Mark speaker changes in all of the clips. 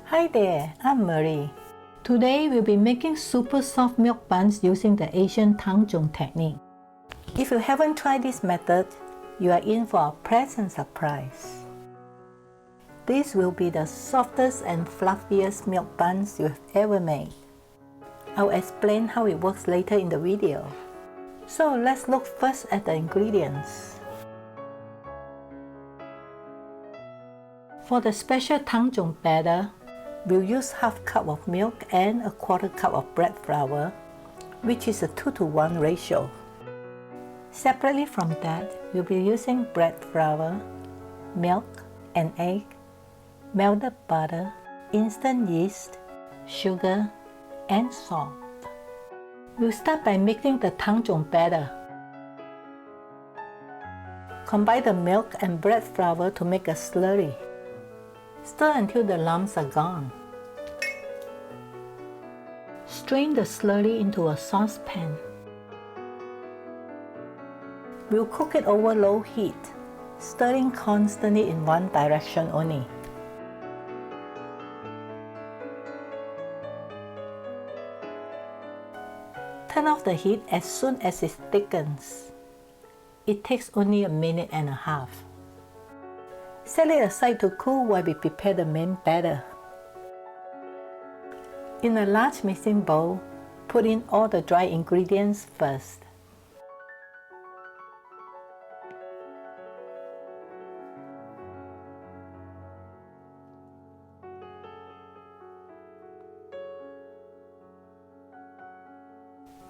Speaker 1: Hi there, I'm Marie. Today we'll be making super soft milk buns using the Asian Tangjong technique. If you haven't tried this method, you are in for a pleasant surprise. These will be the softest and fluffiest milk buns you have ever made. I'll explain how it works later in the video. So let's look first at the ingredients. For the special Tangjong batter, we'll use half cup of milk and a quarter cup of bread flour, which is a 2-to-1 ratio. Separately from that, we'll be using bread flour, milk, an egg, melted butter, instant yeast, sugar, and salt. We'll start by mixing the Tangjong batter. Combine the milk and bread flour to make a slurry. Stir until the lumps are gone. Strain the slurry into a saucepan. We'll cook it over low heat, stirring constantly in one direction only. Turn off the heat as soon as it thickens. It takes only a minute and a half. Set it aside to cool while we prepare the main batter. In a large mixing bowl, put in all the dry ingredients first.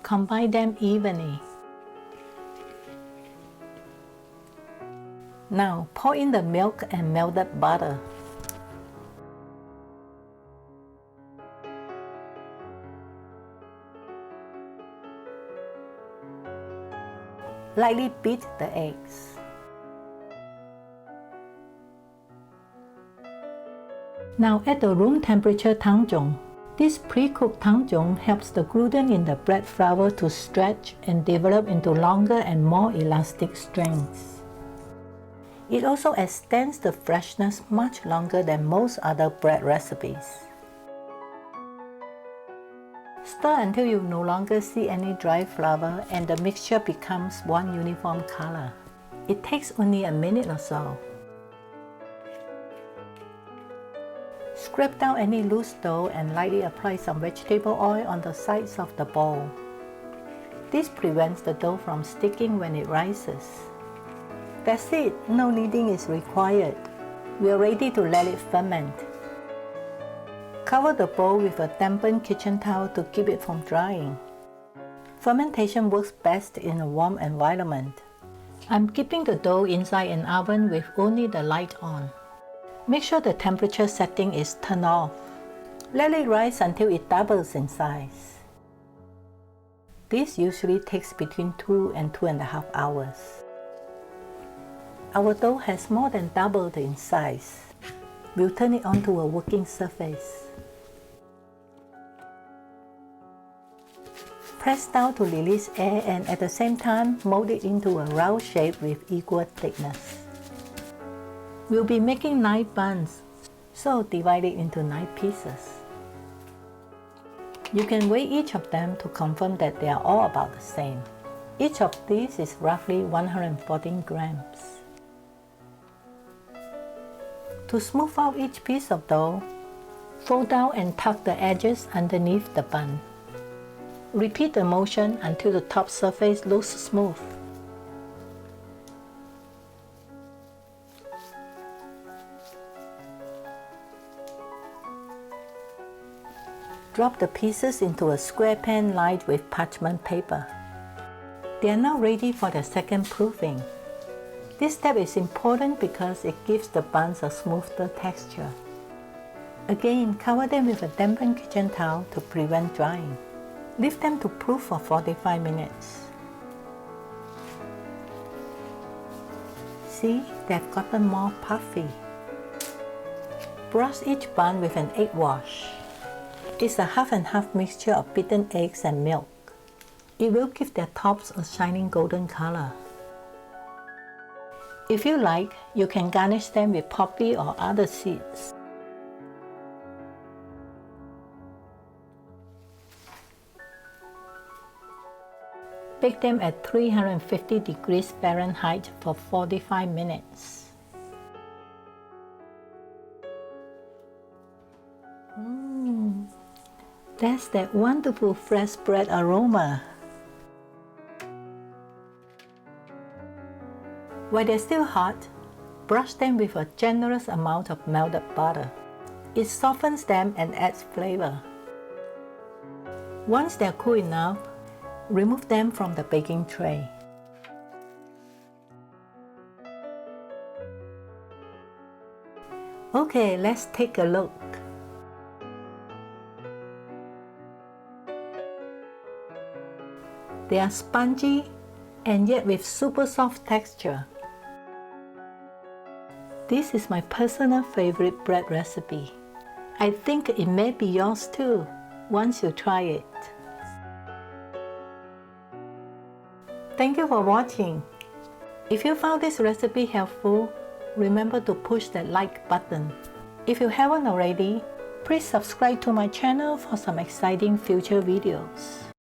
Speaker 1: Combine them evenly. Now pour in the milk and melted butter. Lightly beat the eggs. Now add the room temperature Tangjong. This pre-cooked Tangjong helps the gluten in the bread flour to stretch and develop into longer and more elastic strengths. It also extends the freshness much longer than most other bread recipes. Stir until you no longer see any dry flour and the mixture becomes one uniform color. It takes only a minute or so. Scrape down any loose dough and lightly apply some vegetable oil on the sides of the bowl. This prevents the dough from sticking when it rises. That's it, no kneading is required. We are ready to let it ferment. Cover the bowl with a dampened kitchen towel to keep it from drying. Fermentation works best in a warm environment. I'm keeping the dough inside an oven with only the light on. Make sure the temperature setting is turned off. Let it rise until it doubles in size. This usually takes between 2 and 2.5 hours. Our dough has more than doubled in size. We'll turn it onto a working surface. Press down to release air and at the same time mold it into a round shape with equal thickness. We'll be making 9 buns, so divide it into 9 pieces. You can weigh each of them to confirm that they are all about the same. Each of these is roughly 114 grams. To smooth out each piece of dough, fold down and tuck the edges underneath the bun. Repeat the motion until the top surface looks smooth. Drop the pieces into a square pan lined with parchment paper. They are now ready for the second proofing. This step is important because it gives the buns a smoother texture. Again, cover them with a dampened kitchen towel to prevent drying. Leave them to proof for 45 minutes. See, they've gotten more puffy. Brush each bun with an egg wash. It's a half and half mixture of beaten eggs and milk. It will give their tops a shining golden color. If you like, you can garnish them with poppy or other seeds. Bake them at 350 degrees Fahrenheit for 45 minutes. That's that wonderful fresh bread aroma. While they're still hot, brush them with a generous amount of melted butter. It softens them and adds flavor. Once they're cool enough, remove them from the baking tray. Okay, let's take a look. They are spongy and yet with super soft texture. This is my personal favorite bread recipe. I think it may be yours too, once you try it. Thank you for watching. If you found this recipe helpful, remember to push that like button. If you haven't already, please subscribe to my channel for some exciting future videos.